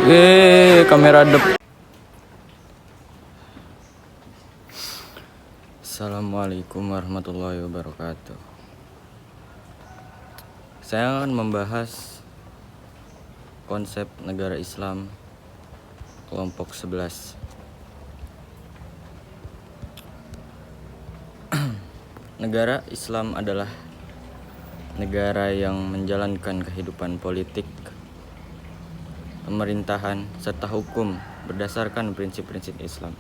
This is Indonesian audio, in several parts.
Kamera depan. Assalamualaikum warahmatullahi wabarakatuh. Saya akan membahas konsep negara Islam kelompok 11. Negara Islam adalah negara yang menjalankan kehidupan politik, pemerintahan, serta hukum berdasarkan prinsip-prinsip Islam.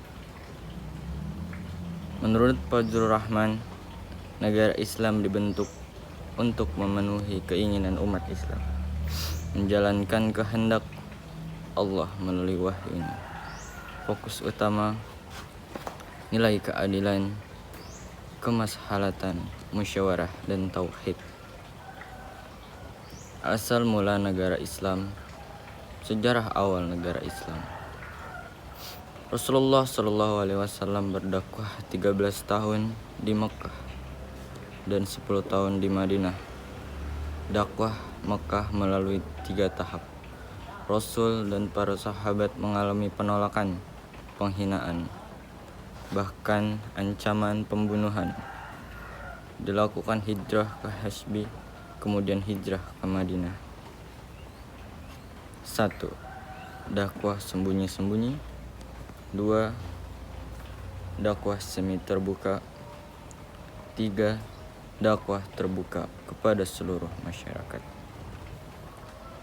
Menurut Fazlur Rahman, negara Islam dibentuk untuk memenuhi keinginan umat Islam, menjalankan kehendak Allah melalui wahyu-Nya. Fokus utama nilai keadilan, kemaslahatan, musyawarah, dan tauhid. Asal mula negara Islam, sejarah awal negara Islam. Rasulullah SAW berdakwah 13 tahun di Mekah dan 10 tahun di Madinah. Dakwah Mekah melalui 3 tahap. Rasul dan para sahabat mengalami penolakan, penghinaan, bahkan ancaman pembunuhan. Dilakukan hijrah ke Hasbi, kemudian hijrah ke Madinah. 1. Dakwah sembunyi-sembunyi. 2. Dakwah semi terbuka. 3. Dakwah terbuka kepada seluruh masyarakat.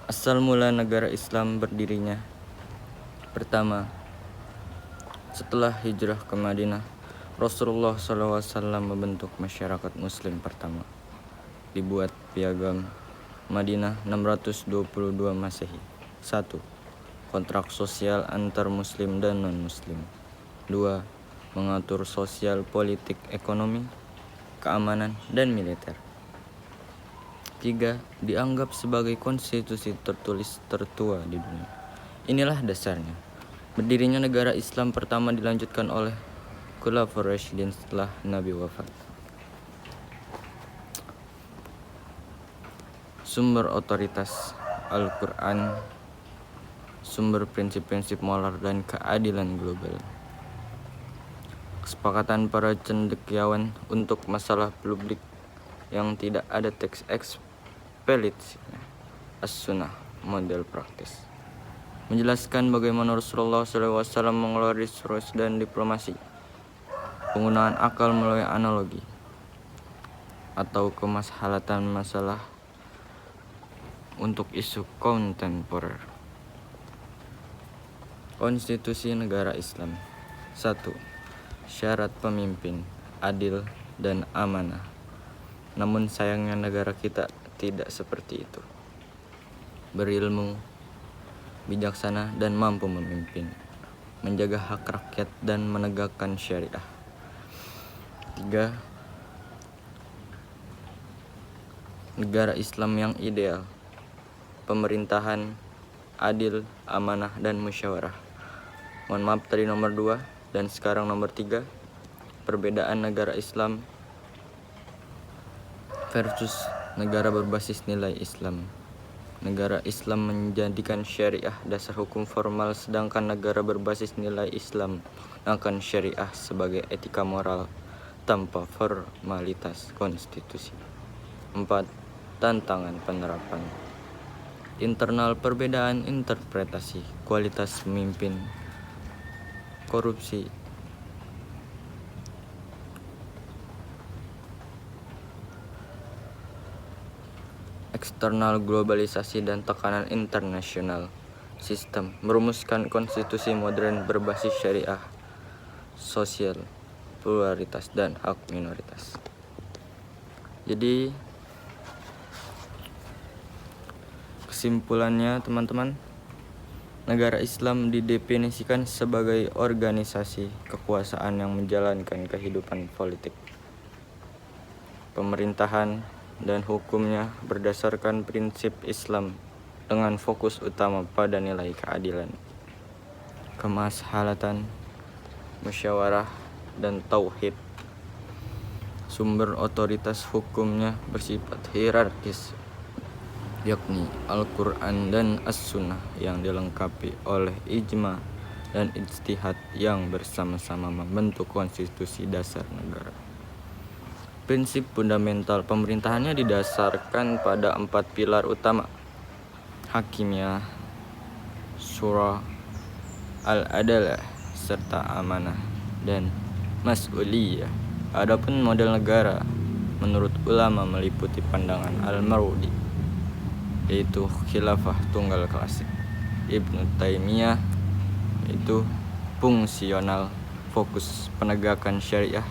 Asal mula negara Islam berdirinya. Pertama, setelah hijrah ke Madinah, Rasulullah SAW membentuk masyarakat Muslim pertama. Dibuat piagam Madinah 622 Masehi. 1. Kontrak sosial antar Muslim dan non-Muslim. 2. Mengatur sosial, politik, ekonomi, keamanan, dan militer. 3. Dianggap sebagai konstitusi tertulis tertua di dunia. Inilah dasarnya. Berdirinya negara Islam pertama dilanjutkan oleh Khulafaur Rasyidin setelah Nabi wafat. Sumber otoritas Al-Quran, sumber prinsip-prinsip moral dan keadilan global. Kesepakatan para cendekiawan untuk masalah publik yang tidak ada teks eksplisitnya. As-Sunnah, model praktis. Menjelaskan bagaimana Rasulullah SAW mengelola diskursus dan diplomasi, penggunaan akal melalui analogi, atau kemaslahatan masalah untuk isu kontemporer. Konstitusi negara Islam. 1. Syarat pemimpin adil dan amanah. Namun sayangnya negara kita tidak seperti itu. Berilmu, bijaksana, dan mampu memimpin, menjaga hak rakyat dan menegakkan syariah. 3. Negara Islam yang ideal, pemerintahan adil, amanah, dan musyawarah. Mohon maaf tadi nomor 2 dan sekarang nomor 3. Perbedaan negara Islam versus negara berbasis nilai Islam. Negara Islam menjadikan syariah dasar hukum formal, sedangkan negara berbasis nilai Islam akan syariah sebagai etika moral tanpa formalitas konstitusi. 4. Tantangan penerapan. Internal perbedaan interpretasi, kualitas pemimpin, korupsi, eksternal globalisasi dan tekanan internasional. Sistem merumuskan konstitusi modern berbasis syariah, sosial, pluralitas, dan hak minoritas. Jadi kesimpulannya teman-teman, negara Islam didefinisikan sebagai organisasi kekuasaan yang menjalankan kehidupan politik, pemerintahan, dan hukumnya berdasarkan prinsip Islam dengan fokus utama pada nilai keadilan, kemaslahatan, musyawarah, dan tauhid. Sumber otoritas hukumnya bersifat hierarkis, yakni Al-Quran dan As-Sunnah yang dilengkapi oleh ijma dan ijtihad yang bersama-sama membentuk konstitusi dasar negara. Prinsip fundamental pemerintahannya didasarkan pada 4 pilar utama: hakimiyah, syura, al-adalah, serta amanah dan mas'uliyah. Adapun model negara menurut ulama meliputi pandangan Al-Marudi, yaitu khilafah tunggal klasik, Ibnu Taimiyah yaitu fungsional fokus penegakan syariah,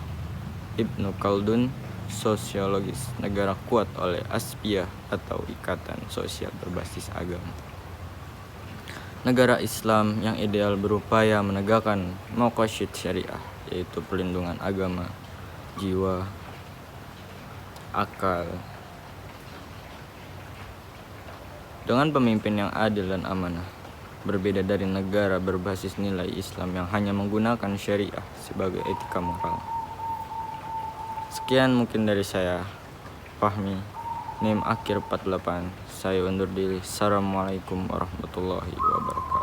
Ibnu Khaldun sosiologis negara kuat oleh aspiyah atau ikatan sosial berbasis agama. Negara Islam yang ideal berupaya menegakkan maqasid syariah, yaitu perlindungan agama, jiwa, akal, dengan pemimpin yang adil dan amanah. Berbeda dari negara berbasis nilai Islam yang hanya menggunakan syariah sebagai etika moral. Sekian mungkin dari saya, Fahmi, NIM akhir 48. Saya undur diri. Assalamualaikum warahmatullahi wabarakatuh.